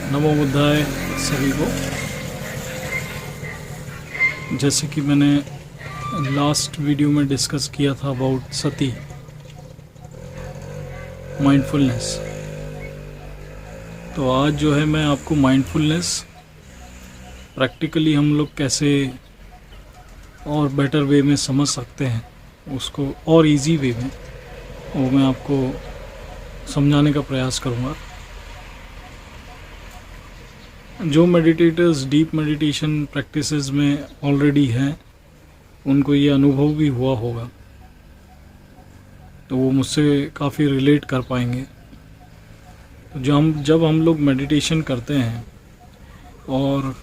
नमो बुद्धाय सभी को। जैसे कि मैंने लास्ट वीडियो में डिस्कस किया था अबाउट सती माइंडफुलनेस, तो आज जो है मैं आपको माइंडफुलनेस प्रैक्टिकली हम लोग कैसे और बेटर वे में समझ सकते हैं उसको, और इजी वे में वो मैं आपको समझाने का प्रयास करूँगा। जो मेडिटेटर्स डीप मेडिटेशन प्रैक्टिसेस में ऑलरेडी हैं उनको ये अनुभव भी हुआ होगा, तो वो मुझसे काफ़ी रिलेट कर पाएंगे। तो जब हम लोग मेडिटेशन करते हैं और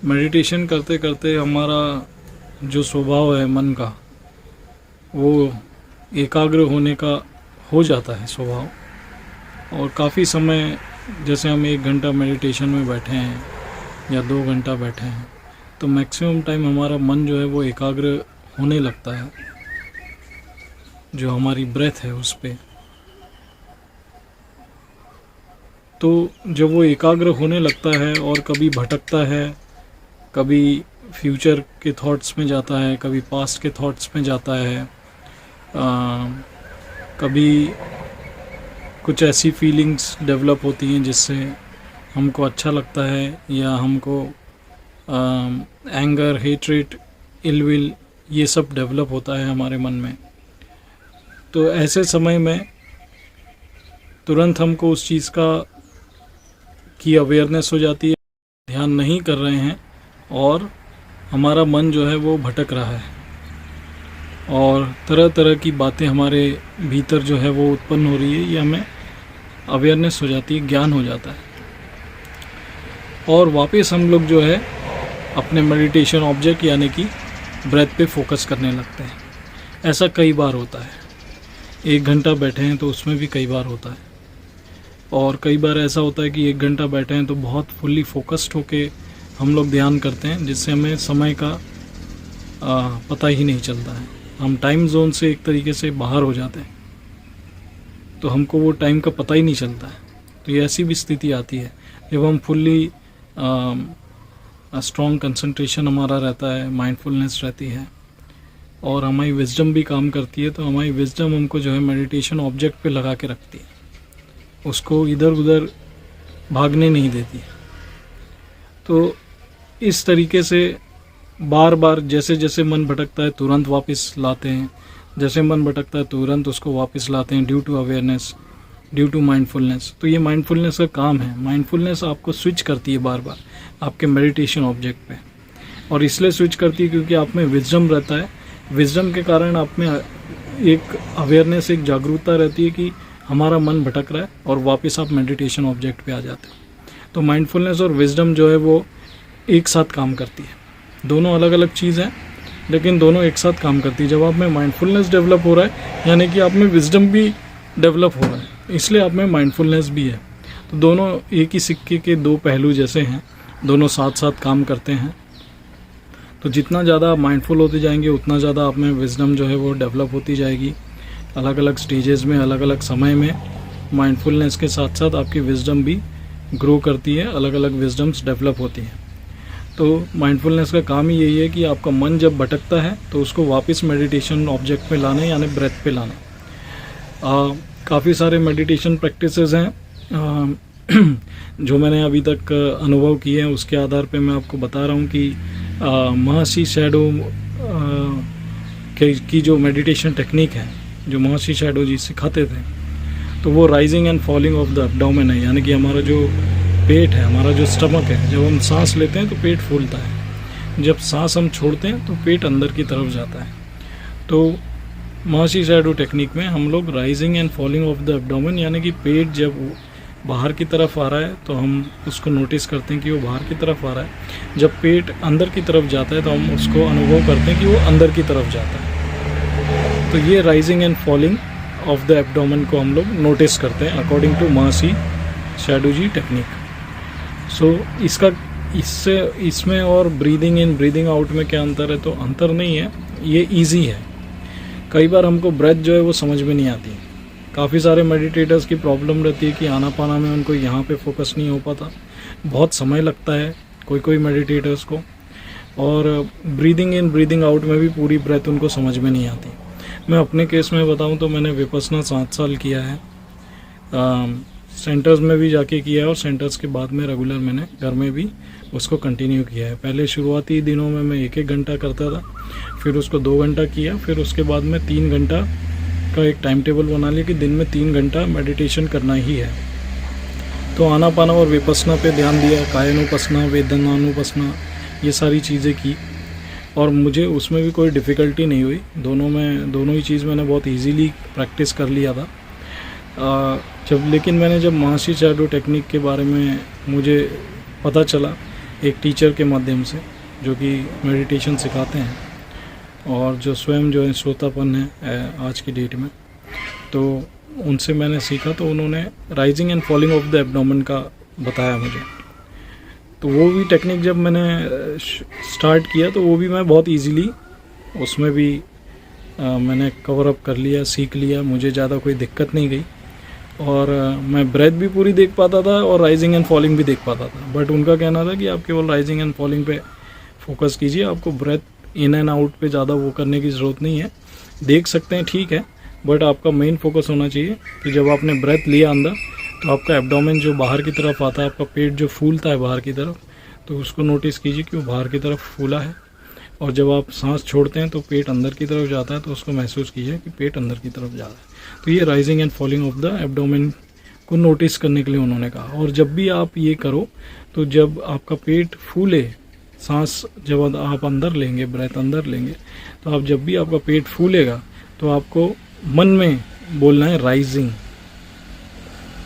मेडिटेशन करते करते हमारा जो स्वभाव है मन का, वो एकाग्र होने का हो जाता है स्वभाव, और काफ़ी समय, जैसे हम 1 घंटा मेडिटेशन में बैठे हैं या 2 घंटा बैठे हैं, तो मैक्सिमम टाइम हमारा मन जो है वो एकाग्र होने लगता है, जो हमारी ब्रेथ है उस पे। तो जब वो एकाग्र होने लगता है और कभी भटकता है, कभी फ्यूचर के थॉट्स में जाता है, कभी पास्ट के थॉट्स में जाता है, कभी कुछ ऐसी फीलिंग्स डेवलप होती हैं जिससे हमको अच्छा लगता है, या हमको एंगर, हेट्रेट, इल विल, ये सब डेवलप होता है हमारे मन में। तो ऐसे समय में तुरंत हमको उस चीज़ की अवेयरनेस हो जाती है, ध्यान नहीं कर रहे हैं और हमारा मन जो है वो भटक रहा है, और तरह तरह की बातें हमारे भीतर जो है वो उत्पन्न हो रही है, ये हमें अवेयरनेस हो जाती है, ज्ञान हो जाता है, और वापस हम लोग जो है अपने मेडिटेशन ऑब्जेक्ट यानी कि ब्रेथ पे फोकस करने लगते हैं। ऐसा कई बार होता है, 1 घंटा बैठे हैं तो उसमें भी कई बार होता है, और कई बार ऐसा होता है कि 1 घंटा बैठे हैं तो बहुत फुल्ली फोकस्ड होके हम लोग ध्यान करते हैं, जिससे हमें समय का पता ही नहीं चलता है। हम टाइम जोन से एक तरीके से बाहर हो जाते हैं, तो हमको वो टाइम का पता ही नहीं चलता है। तो ये ऐसी भी स्थिति आती है जब हम फुल्ली स्ट्रॉन्ग कंसंट्रेशन हमारा रहता है, माइंडफुलनेस रहती है, और हमारी विजडम भी काम करती है। तो हमारी विजडम हमको जो है मेडिटेशन ऑब्जेक्ट पे लगा के रखती है, उसको इधर उधर भागने नहीं देती है। तो इस तरीके से बार बार जैसे जैसे मन भटकता है तुरंत वापस लाते हैं, जैसे मन भटकता है तुरंत उसको वापस लाते हैं, due to awareness, due to mindfulness. तो ये माइंडफुलनेस का काम है। माइंडफुलनेस आपको स्विच करती है बार बार आपके मेडिटेशन ऑब्जेक्ट पे, और इसलिए स्विच करती है क्योंकि आप में विजडम रहता है। विजडम के कारण आप में एक अवेयरनेस, एक जागरूकता रहती है कि हमारा मन भटक रहा है, और वापस आप मेडिटेशन ऑब्जेक्ट पे आ जाते हैं। तो माइंडफुलनेस और विजडम जो है वो एक साथ काम करती है। दोनों अलग अलग चीज़ हैं, लेकिन दोनों एक साथ काम करती है। जब आप में माइंडफुलनेस डेवलप हो रहा है, यानी कि आप में विजडम भी डेवलप हो रहा है, इसलिए आप में माइंडफुलनेस भी है। तो दोनों एक ही सिक्के के 2 पहलू जैसे हैं, दोनों साथ साथ काम करते हैं। तो जितना ज़्यादा आप माइंडफुल होते जाएंगे, उतना ज़्यादा आप में विजडम जो है वो डेवलप होती जाएगी। अलग अलग स्टेजेस में, अलग अलग समय में माइंडफुलनेस के साथ साथ आपकी विजडम भी ग्रो करती है, अलग अलग विजडम्स डेवलप होती हैं। तो माइंडफुलनेस का काम ही यही है कि आपका मन जब भटकता है तो उसको वापस मेडिटेशन ऑब्जेक्ट पे लाना, यानी ब्रेथ पे लाना। काफ़ी सारे मेडिटेशन प्रैक्टिसेस हैं जो मैंने अभी तक अनुभव किए हैं, उसके आधार पे मैं आपको बता रहा हूँ कि महर्षि शैडो की जो मेडिटेशन टेक्निक है, जो महर्षि शैडो जी सिखाते थे, तो वो rising and falling of the abdomen है। यानी कि हमारा जो पेट है, हमारा जो स्टमक है, जब हम सांस लेते हैं तो पेट फूलता है, जब सांस हम छोड़ते हैं तो पेट अंदर की तरफ जाता है। तो महर्षि शैडो टेक्निक में हम लोग rising and falling of the abdomen, यानी कि पेट जब बाहर की तरफ आ रहा है तो हम उसको नोटिस करते हैं कि वो बाहर की तरफ आ रहा है। जब पेट अंदर की तरफ जाता है तो हम उसको अनुभव करते हैं कि वो अंदर की तरफ जाता है। तो ये rising and falling of the abdomen को हम लोग नोटिस करते हैं according to Maharshi shadow ji technique. इसमें और ब्रीदिंग इन ब्रीदिंग आउट में क्या अंतर है? तो अंतर नहीं है, ये इजी है। कई बार हमको ब्रेथ जो है वो समझ में नहीं आती। काफ़ी सारे मेडिटेटर्स की प्रॉब्लम रहती है कि आनापाना में उनको यहाँ पे फोकस नहीं हो पाता, बहुत समय लगता है कोई मेडिटेटर्स को, और ब्रीदिंग इन ब्रीदिंग आउट में भी पूरी ब्रेथ उनको समझ में नहीं आती। मैं अपने केस में बताऊं तो मैंने विपस्सना 7 साल किया है, सेंटर्स में भी जाके किया है, और सेंटर्स के बाद में रेगुलर मैंने घर में भी उसको कंटिन्यू किया है। पहले शुरुआती दिनों में मैं 1-1 घंटा करता था, फिर उसको 2 घंटा किया, फिर उसके बाद में 3 घंटा का एक टाइम टेबल बना लिया कि दिन में 3 घंटा मेडिटेशन करना ही है। तो आनापाना और विपस्सना पे ध्यान दिया, कायानुपस्सना, वेदनानुपस्सना, ये सारी चीज़ें की, और मुझे उसमें भी कोई डिफ़िकल्टी नहीं हुई। दोनों ही चीज़ मैंने बहुत इजीली प्रैक्टिस कर लिया था। लेकिन मैंने जब महर्षि चैडो टेक्निक के बारे में मुझे पता चला एक टीचर के माध्यम से, जो कि मेडिटेशन सिखाते हैं और जो स्वयं जो है श्रोतापन है आज की डेट में, तो उनसे मैंने सीखा। तो उन्होंने rising and falling of the abdomen का बताया मुझे। तो वो भी टेक्निक जब मैंने स्टार्ट किया तो वो भी मैं बहुत इजीली उसमें भी मैंने कवर अप कर लिया, सीख लिया, मुझे ज़्यादा कोई दिक्कत नहीं गई, और मैं ब्रेथ भी पूरी देख पाता था और राइजिंग एंड फॉलिंग भी देख पाता था। बट उनका कहना था कि आप केवल राइजिंग एंड फॉलिंग पे फोकस कीजिए, आपको ब्रेथ इन एंड आउट पे ज़्यादा वो करने की ज़रूरत नहीं है। देख सकते हैं ठीक है, बट आपका मेन फोकस होना चाहिए कि जब आपने ब्रेथ लिया अंदर तो आपका एब्डोमेन जो बाहर की तरफ आता है, आपका पेट जो फूलता है बाहर की तरफ, तो उसको नोटिस कीजिए कि वो बाहर की तरफ फूला है। और जब आप सांस छोड़ते हैं तो पेट अंदर की तरफ जाता है, तो उसको महसूस कीजिए कि पेट अंदर की तरफ जा रहा है। तो ये rising and falling of the abdomen को नोटिस करने के लिए उन्होंने कहा। और जब भी आप ये करो तो जब आपका पेट फूले, सांस जब आप अंदर लेंगे, ब्रेथ अंदर लेंगे, तो आप जब भी आपका पेट फूलेगा तो आपको मन में बोलना है राइजिंग,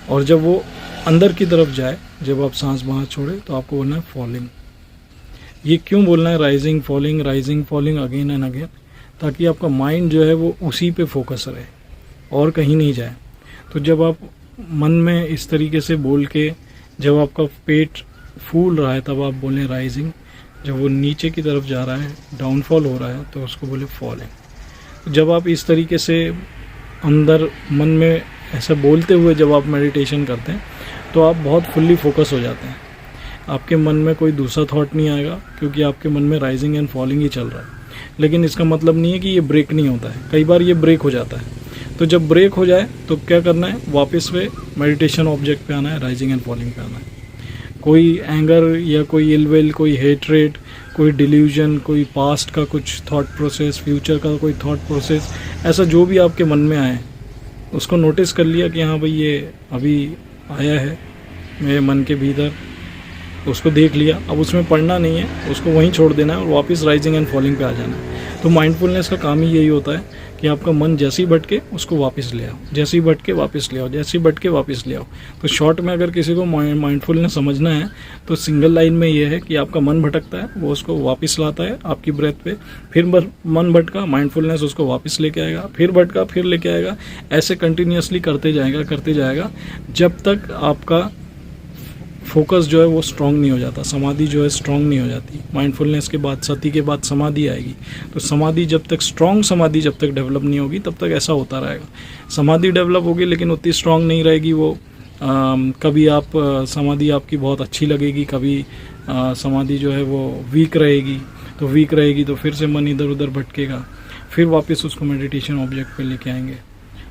और जब वो अंदर की तरफ जाए, जब आप सांस बाहर छोड़े, तो आपको बोलना है फॉलिंग। ये क्यों बोलना है rising falling again and again? ताकि आपका माइंड जो है वो उसी पे फोकस रहे और कहीं नहीं जाए। तो जब आप मन में इस तरीके से बोल के, जब आपका पेट फूल रहा है तब आप बोलें राइजिंग, जब वो नीचे की तरफ जा रहा है, डाउनफॉल हो रहा है, तो उसको बोले फॉलिंग। जब आप इस तरीके से अंदर मन में ऐसा बोलते हुए जब आप मेडिटेशन करते हैं तो आप बहुत फुल्ली फोकस हो जाते हैं। आपके मन में कोई दूसरा थॉट नहीं आएगा, क्योंकि आपके मन में राइजिंग एंड फॉलिंग ही चल रहा है। लेकिन इसका मतलब नहीं है कि ये ब्रेक नहीं होता है, कई बार ये ब्रेक हो जाता है। तो जब ब्रेक हो जाए तो क्या करना है, वापस पे मेडिटेशन ऑब्जेक्ट पे आना है, राइजिंग एंड फॉलिंग पे आना है। कोई एंगर या कोई इलविल, कोई हेट्रेड, कोई डिल्यूजन, कोई पास्ट का कुछ थॉट प्रोसेस, फ्यूचर का कोई थॉट प्रोसेस, ऐसा जो भी आपके मन में आए उसको नोटिस कर लिया कि हाँ भाई ये अभी आया है मेरे मन के भीतर, उसको देख लिया। अब उसमें पढ़ना नहीं है, उसको वहीं छोड़ देना है और वापस राइजिंग एंड फॉलिंग पे आ जाना है। तो माइंडफुलनेस का काम ही यही होता है कि आपका मन जैसे ही भटके उसको वापस ले आओ, जैसे ही भटके वापस ले आओ, जैसे ही भटके वापस ले आओ। तो शॉर्ट में अगर किसी को माइंडफुलनेस समझना है तो सिंगल लाइन में ये है कि आपका मन भटकता है, वो उसको वापस लाता है आपकी ब्रेथ पे, फिर मन भटका, माइंडफुलनेस उसको वापस लेके आएगा, फिर भटका, फिर लेके आएगा। ऐसे कंटिन्यूसली करते जाएगा जब तक आपका फोकस जो है वो स्ट्रांग नहीं हो जाता, समाधि जो है स्ट्रांग नहीं हो जाती। माइंडफुलनेस के बाद, सती के बाद समाधि आएगी। तो समाधि जब तक, स्ट्रांग समाधि जब तक डेवलप नहीं होगी तब तक ऐसा होता रहेगा। समाधि डेवलप होगी लेकिन उतनी स्ट्रांग नहीं रहेगी वो। कभी आप समाधि आपकी बहुत अच्छी लगेगी, कभी समाधि जो है वो वीक रहेगी तो फिर से मन इधर उधर भटकेगा, फिर वापस उसको मेडिटेशन ऑब्जेक्ट पे लेके आएंगे।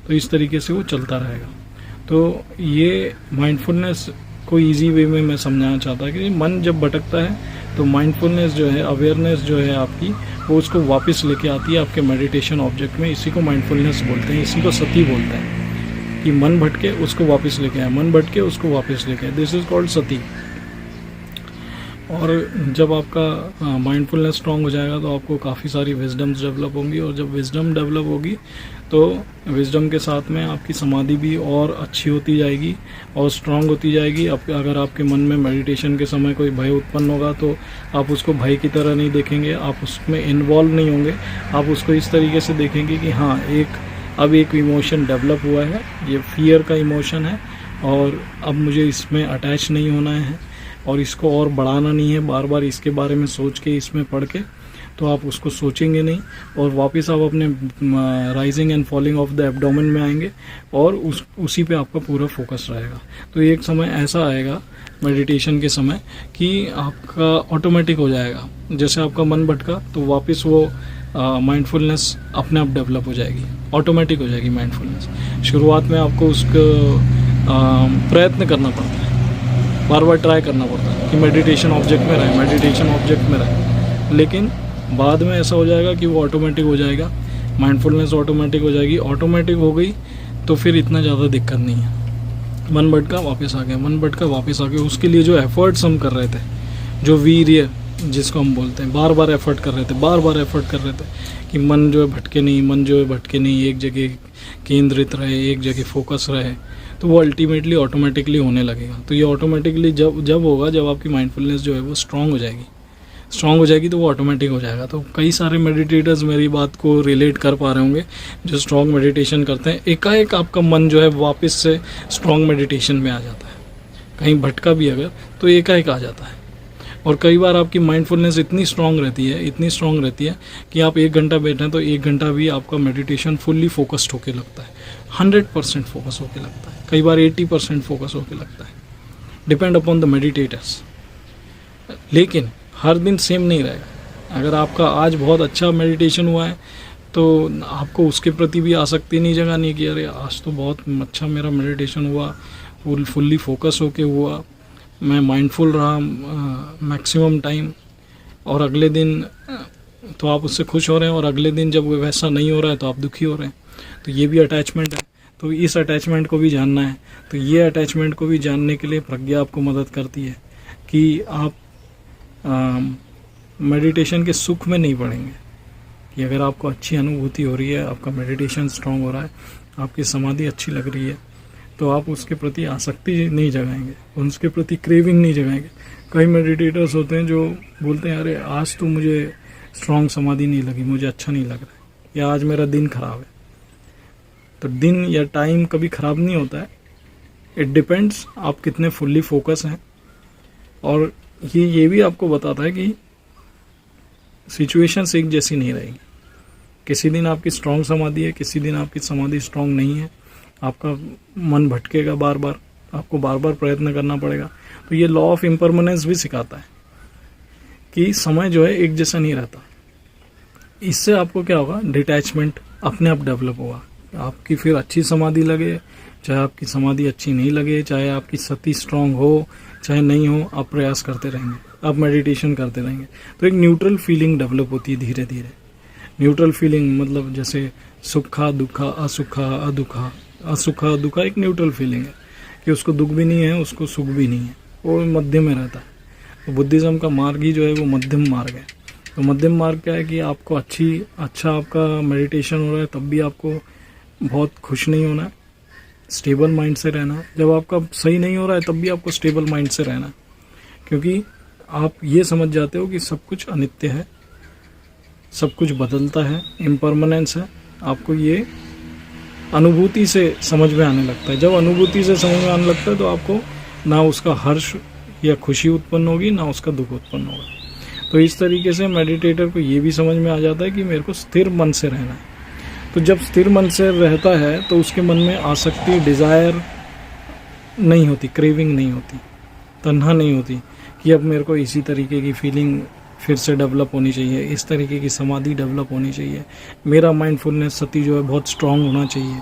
तो इस तरीके से वो चलता रहेगा। तो ये माइंडफुलनेस को इजी वे में मैं समझाना चाहता कि मन जब भटकता है तो माइंडफुलनेस जो है, अवेयरनेस जो है आपकी, वो उसको वापस लेके आती है आपके मेडिटेशन ऑब्जेक्ट में। इसी को माइंडफुलनेस बोलते हैं, इसी को सती बोलते हैं कि मन भटके उसको वापस लेके आए, मन भटके उसको वापस लेके आए। दिस इज कॉल्ड सती। और जब आपका माइंडफुलनेस स्ट्रांग हो जाएगा तो आपको काफ़ी सारी विजडम्स डेवलप होंगी, और जब विजडम डेवलप होगी तो विजडम के साथ में आपकी समाधि भी और अच्छी होती जाएगी और स्ट्रांग होती जाएगी। अगर आपके मन में मेडिटेशन के समय कोई भय उत्पन्न होगा तो आप उसको भय की तरह नहीं देखेंगे, आप उसमें इन्वॉल्व नहीं होंगे, आप उसको इस तरीके से देखेंगे कि हाँ अब एक इमोशन डेवलप हुआ है, ये फियर का इमोशन है, और अब मुझे इसमें अटैच नहीं होना है और इसको और बढ़ाना नहीं है, बार बार इसके बारे में सोच के, इसमें पढ़ के। तो आप उसको सोचेंगे नहीं और वापस आप अपने rising and falling of the abdomen में आएंगे और उसी पे आपका पूरा फोकस रहेगा। तो एक समय ऐसा आएगा मेडिटेशन के समय कि आपका ऑटोमेटिक हो जाएगा, जैसे आपका मन भटका तो वापस वो माइंडफुलनेस अपने आप डेवलप हो जाएगी, ऑटोमेटिक हो जाएगी माइंडफुलनेस। शुरुआत में आपको उसको प्रयत्न करना पड़ता है, बार बार ट्राई करना पड़ता है कि मेडिटेशन ऑब्जेक्ट में रहे, मेडिटेशन ऑब्जेक्ट में रहे, लेकिन बाद में ऐसा हो जाएगा कि वो ऑटोमेटिक हो जाएगा, माइंडफुलनेस ऑटोमेटिक हो जाएगी। ऑटोमेटिक हो गई तो फिर इतना ज़्यादा दिक्कत नहीं है। मन भटका वापस आ गया, मन भटका वापस आ गया। उसके लिए जो एफर्ट्स हम कर रहे थे, जो वीर्य जिसको हम बोलते हैं, बार बार एफर्ट कर रहे थे, बार बार एफर्ट कर रहे थे कि मन जो है भटके नहीं, मन जो है भटके नहीं, एक जगह केंद्रित रहे, एक जगह फोकस रहे, तो वो अल्टीमेटली ऑटोमेटिकली होने लगेगा। तो ये ऑटोमेटिकली जब होगा, जब आपकी माइंडफुलनेस जो है वो स्ट्रांग हो जाएगी, स्ट्रांग हो जाएगी तो वो ऑटोमेटिक हो जाएगा। तो कई सारे मेडिटेटर्स मेरी बात को रिलेट कर पा रहे होंगे जो स्ट्रांग मेडिटेशन करते हैं। एकाएक आपका मन जो है वापस से स्ट्रांग मेडिटेशन में आ जाता है, कहीं भटका भी अगर तो एकाएक आ जाता है। और कई बार आपकी माइंडफुलनेस इतनी स्ट्रांग रहती है, इतनी स्ट्रांग रहती है कि आप 1 घंटा बैठें तो 1 घंटा भी आपका मेडिटेशन फुल्ली फोकस्ड होके लगता है, 100% फोकस होके लगता है, कई बार 80% फोकस होके लगता है, डिपेंड अपॉन द मेडिटेटर्स। लेकिन हर दिन सेम नहीं रहेगा। अगर आपका आज बहुत अच्छा मेडिटेशन हुआ है तो आपको उसके प्रति भी आसक्ति नहीं जगानी कि अरे आज तो बहुत अच्छा मेरा मेडिटेशन हुआ, फुल्ली फोकस होके हुआ, मैं माइंडफुल रहा मैक्सिमम टाइम, और अगले दिन तो आप उससे खुश हो रहे हैं और अगले दिन जब वैसा नहीं हो रहा है तो आप दुखी हो रहे हैं। तो ये भी अटैचमेंट है। तो इस अटैचमेंट को भी जानना है। तो ये अटैचमेंट को भी जानने के लिए प्रज्ञा आपको मदद करती है कि आप मेडिटेशन के सुख में नहीं पड़ेंगे कि अगर आपको अच्छी अनुभूति हो रही है, आपका मेडिटेशन स्ट्रांग हो रहा है, आपकी समाधि अच्छी लग रही है, तो आप उसके प्रति आसक्ति नहीं जगाएंगे, उसके प्रति क्रेविंग नहीं जगाएंगे। कई मेडिटेटर्स होते हैं जो बोलते हैं अरे आज तो मुझे स्ट्रांग समाधि नहीं लगी, मुझे अच्छा नहीं लग रहा है, या आज मेरा दिन खराब है। तो दिन या टाइम कभी खराब नहीं होता है, इट डिपेंड्स आप कितने फुल्ली फोकस हैं। और ये भी आपको बताता है कि सिचुएशंस एक जैसी नहीं रहेगी। किसी दिन आपकी स्ट्रांग समाधि है, किसी दिन आपकी समाधि स्ट्रांग नहीं है, आपका मन भटकेगा बार बार, आपको बार बार प्रयत्न करना पड़ेगा। तो ये लॉ ऑफ इम्परमानेंस भी सिखाता है कि समय जो है एक जैसा नहीं रहता। इससे आपको क्या होगा, डिटैचमेंट अपने आप डेवलप होगा। आपकी फिर अच्छी समाधि लगे, चाहे आपकी समाधि अच्छी नहीं लगे, चाहे आपकी सती स्ट्रांग हो चाहे नहीं हो, आप प्रयास करते रहेंगे, आप मेडिटेशन करते रहेंगे। तो एक न्यूट्रल फीलिंग डेवलप होती है धीरे धीरे। न्यूट्रल फीलिंग मतलब जैसे सुखा दुखा असुखा अदुखा, असुखा दुखा एक न्यूट्रल फीलिंग है कि उसको दुख भी नहीं है, उसको सुख भी नहीं है, वो मध्य में रहता है। तो बुद्धिज़्म का मार्ग ही जो है वो मध्यम मार्ग है। तो मध्यम मार्ग क्या है कि आपको अच्छा आपका मेडिटेशन हो रहा है तब भी आपको बहुत खुश नहीं होना, स्टेबल माइंड से रहना। जब आपका सही नहीं हो रहा है तब भी आपको स्टेबल माइंड से रहना, क्योंकि आप ये समझ जाते हो कि सब कुछ अनित्य है, सब कुछ बदलता है, इम्परमानेंस है। आपको ये अनुभूति से समझ में आने लगता है। जब अनुभूति से समझ में आने लगता है तो आपको ना उसका हर्ष या खुशी उत्पन्न होगी, ना उसका दुख उत्पन्न होगा। तो इस तरीके से मेडिटेटर को ये भी समझ में आ जाता है कि मेरे को स्थिर मन से रहना है। तो जब स्थिर मन से रहता है तो उसके मन में आसक्ति, डिज़ायर नहीं होती, क्रेविंग नहीं होती, तन्हा नहीं होती कि अब मेरे को इसी तरीके की फीलिंग फिर से डेवलप होनी चाहिए, इस तरीके की समाधि डेवलप होनी चाहिए, मेरा माइंडफुलनेस सती जो है बहुत स्ट्रांग होना चाहिए।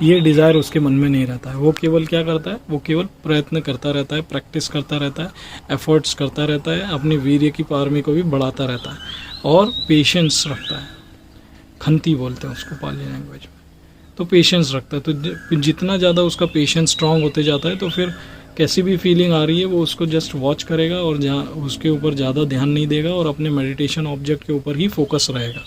ये डिज़ायर उसके मन में नहीं रहता है। वो केवल क्या करता है, वो केवल प्रयत्न करता रहता है, प्रैक्टिस करता रहता है, एफर्ट्स करता रहता है, अपने वीर्य की पारमी को भी बढ़ाता रहता है और पेशेंस रखता है। खंती बोलते हैं उसको पाली लैंग्वेज में। तो पेशेंस रखता है। तो जितना ज़्यादा उसका पेशेंस स्ट्रांग होते जाता है तो फिर कैसी भी फीलिंग आ रही है वो उसको जस्ट वॉच करेगा और जहाँ उसके ऊपर ज़्यादा ध्यान नहीं देगा और अपने मेडिटेशन ऑब्जेक्ट के ऊपर ही फोकस रहेगा।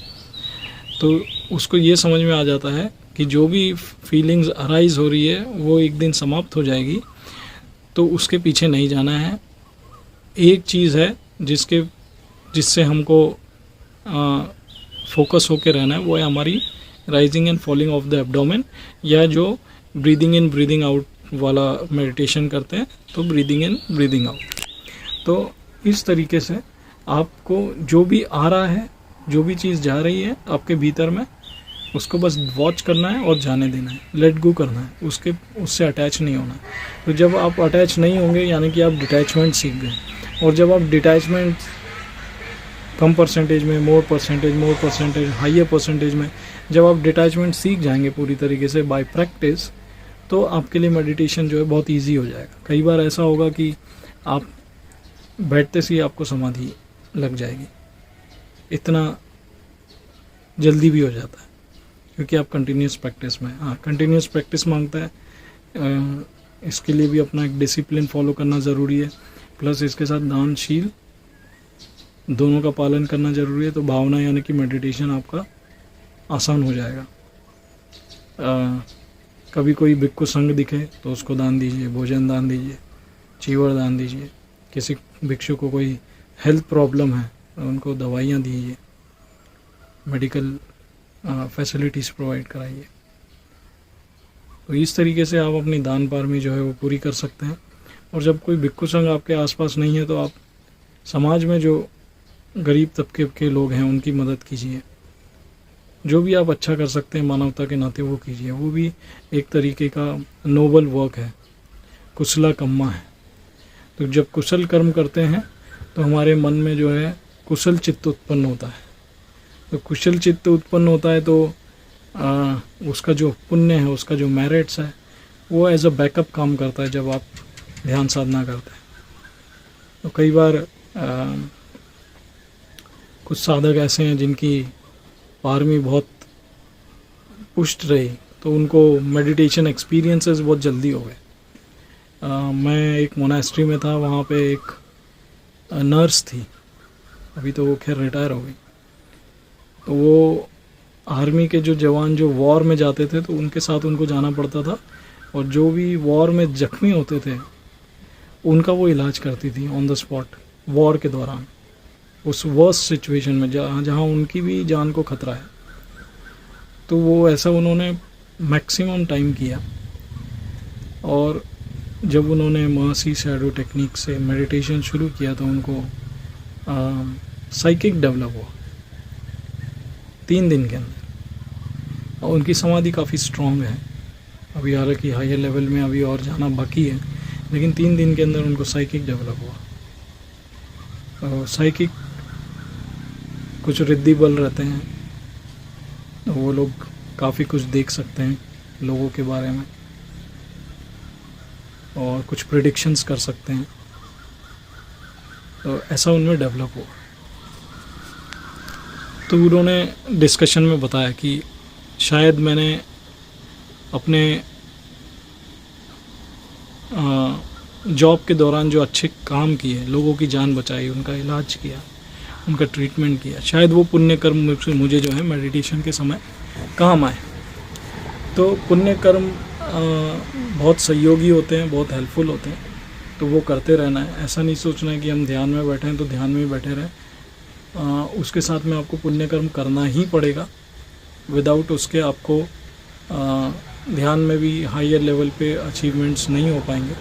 तो उसको ये समझ में आ जाता है कि जो भी फीलिंग्स अराइज हो रही है वो एक दिन समाप्त हो जाएगी, तो उसके पीछे नहीं जाना है। एक चीज़ है जिससे हमको फोकस होके रहना है, वो है हमारी rising and falling of the abdomen, या जो ब्रीदिंग इन ब्रीदिंग आउट वाला मेडिटेशन करते हैं, तो ब्रीदिंग इन ब्रीदिंग आउट। तो इस तरीके से आपको जो भी आ रहा है जो भी चीज़ जा रही है आपके भीतर में, उसको बस वॉच करना है और जाने देना है, लेट गो करना है, उससे अटैच नहीं होना है। तो जब आप अटैच नहीं होंगे यानी कि आप डिटैचमेंट सीख गए, और जब आप डिटैचमेंट कम परसेंटेज में, मोर परसेंटेज, हाइयर परसेंटेज में जब आप डिटैचमेंट सीख जाएंगे पूरी तरीके से बाय प्रैक्टिस, तो आपके लिए मेडिटेशन जो है बहुत इजी हो जाएगा। कई बार ऐसा होगा कि आप बैठते से ही आपको समाधि लग जाएगी, इतना जल्दी भी हो जाता है क्योंकि आप कंटिन्यूस प्रैक्टिस में। हाँ, कंटिन्यूस प्रैक्टिस मांगता है, इसके लिए भी अपना एक डिसिप्लिन फॉलो करना ज़रूरी है, प्लस इसके साथ दानशील दोनों का पालन करना ज़रूरी है। तो भावना यानी कि मेडिटेशन आपका आसान हो जाएगा। कभी कोई भिक्षु संग दिखे तो उसको दान दीजिए, भोजन दान दीजिए, चीवर दान दीजिए। किसी भिक्षु को कोई हेल्थ प्रॉब्लम है तो उनको दवाइयाँ दीजिए, मेडिकल फैसिलिटीज़ प्रोवाइड कराइए। तो इस तरीके से आप अपनी दान पारमी जो है वो पूरी कर सकते हैं। और जब कोई भिक्षु संघ आपके आसपास नहीं है तो आप समाज में जो गरीब तबके के लोग हैं उनकी मदद कीजिए। जो भी आप अच्छा कर सकते हैं मानवता के नाते वो कीजिए। वो भी एक तरीके का नोबल वर्क है, कुशला कम्मा है। तो जब कुशल कर्म करते हैं तो हमारे मन में जो है कुशल चित्त उत्पन्न होता है। तो कुशल चित्त उत्पन्न होता है तो उसका जो पुण्य है, उसका जो मेरिट्स है, वो एज अ बैकअप काम करता है जब आप ध्यान साधना करते हैं। तो कई बार कुछ साधक ऐसे हैं जिनकी पारमी बहुत पुष्ट रही तो उनको मेडिटेशन एक्सपीरियंसेस बहुत जल्दी हो गए। मैं एक मोनास्ट्री में था, वहाँ पे एक नर्स थी, अभी तो वो खैर रिटायर हो गई। तो वो आर्मी के जो जवान जो वॉर में जाते थे तो उनके साथ उनको जाना पड़ता था, और जो भी वॉर में जख्मी होते थे उनका वो इलाज करती थी ऑन द स्पॉट, वॉर के दौरान, उस वर्स्ट सिचुएशन में जहाँ उनकी भी जान को खतरा है। तो वो ऐसा उन्होंने मैक्सिमम टाइम किया, और जब उन्होंने मर्सी शैडो टेक्निक से मेडिटेशन शुरू किया तो उनको साइकिक डेवलप हुआ 3 दिन के अंदर, और उनकी समाधि काफ़ी स्ट्रॉन्ग है। अभी हालांकि हायर लेवल में अभी और जाना बाकी है, लेकिन 3 दिन के अंदर उनको साइकिक डेवलप हुआ। साइकिक कुछ रिद्धि बल रहते हैं, तो वो लोग काफ़ी कुछ देख सकते हैं लोगों के बारे में, और कुछ प्रेडिक्शंस कर सकते हैं। तो ऐसा उनमें डेवलप हुआ। तो उन्होंने डिस्कशन में बताया कि शायद मैंने अपने जॉब के दौरान जो अच्छे काम किए, लोगों की जान बचाई, उनका इलाज किया, उनका ट्रीटमेंट किया, शायद वो पुण्य कर्म मुझे जो है मेडिटेशन के समय काम आए। तो पुण्य कर्म बहुत सहयोगी होते हैं, बहुत हेल्पफुल होते हैं, तो वो करते रहना है। ऐसा नहीं सोचना है कि हम ध्यान में बैठे हैं तो ध्यान में ही बैठे रहें। उसके साथ में आपको पुण्य कर्म करना ही पड़ेगा। विदाउट उसके आपको ध्यान में भी हायर लेवल पे अचीवमेंट्स नहीं हो पाएंगे।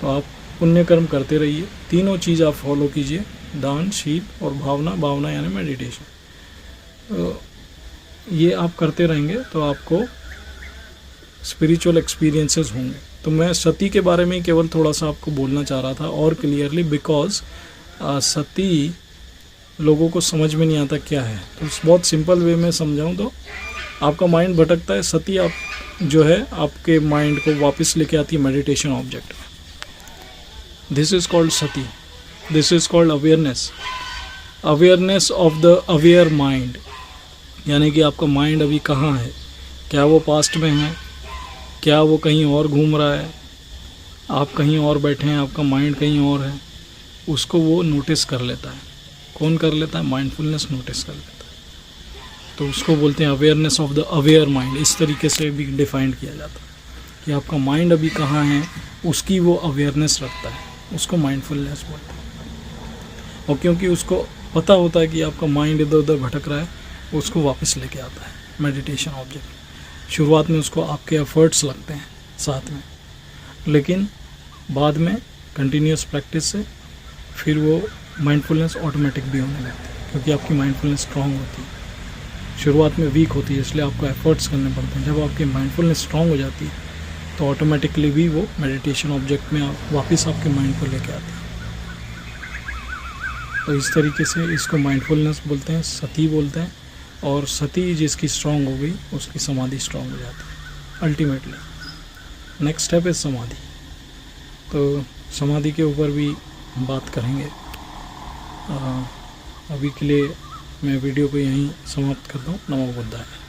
तो आप पुण्य कर्म करते रहिए, तीनों चीज़ आप फॉलो कीजिए, दान, शील और भावना। भावना यानी मेडिटेशन। तो ये आप करते रहेंगे तो आपको स्पिरिचुअल एक्सपीरियंसेस होंगे। तो मैं सती के बारे में केवल थोड़ा सा आपको बोलना चाह रहा था और क्लियरली, बिकॉज सती लोगों को समझ में नहीं आता क्या है। तो बहुत सिंपल वे में समझाऊं तो आपका माइंड भटकता है, सती आप जो है आपके माइंड को वापस लेके आती है मेडिटेशन ऑब्जेक्ट में। This is called Sati, this is called awareness, awareness of the aware mind. यानी कि आपका माइंड अभी कहाँ है, क्या वो पास्ट में है, क्या वो कहीं और घूम रहा है, आप कहीं और बैठे हैं, आपका माइंड कहीं और है, उसको वो नोटिस कर लेता है। कौन कर लेता है? माइंडफुलनेस नोटिस कर लेता है। तो उसको बोलते हैं awareness of the aware mind. इस तरीके से भी डिफाइन किया जाता है कि आपका माइंड अभी कहाँ है, उसकी वो अवेयरनेस रखता है, उसको माइंडफुलनेस बोलते हैं। और क्योंकि उसको पता होता है कि आपका माइंड इधर उधर भटक रहा है, उसको वापस लेके आता है मेडिटेशन ऑब्जेक्ट। शुरुआत में उसको आपके एफर्ट्स लगते हैं साथ में, लेकिन बाद में कंटिन्यूस प्रैक्टिस से फिर वो माइंडफुलनेस ऑटोमेटिक भी होने लगती है। क्योंकि आपकी माइंडफुलनेस स्ट्रांग होती है। शुरुआत में वीक होती है, इसलिए आपको एफर्ट्स करने पड़ते हैं। जब आपकी माइंडफुलनेस स्ट्रांग हो जाती है तो ऑटोमेटिकली भी वो मेडिटेशन ऑब्जेक्ट में वापस आपके माइंड को लेके आती है। तो इस तरीके से इसको माइंडफुलनेस बोलते हैं, सती बोलते हैं। और सती जिसकी स्ट्रांग हो गई उसकी समाधि स्ट्रांग हो जाती है अल्टीमेटली। नेक्स्ट स्टेप है समाधि। तो समाधि के ऊपर भी बात करेंगे। अभी के लिए मैं वीडियो को यहीं समाप्त करता हूँ। नमो बुद्धाय।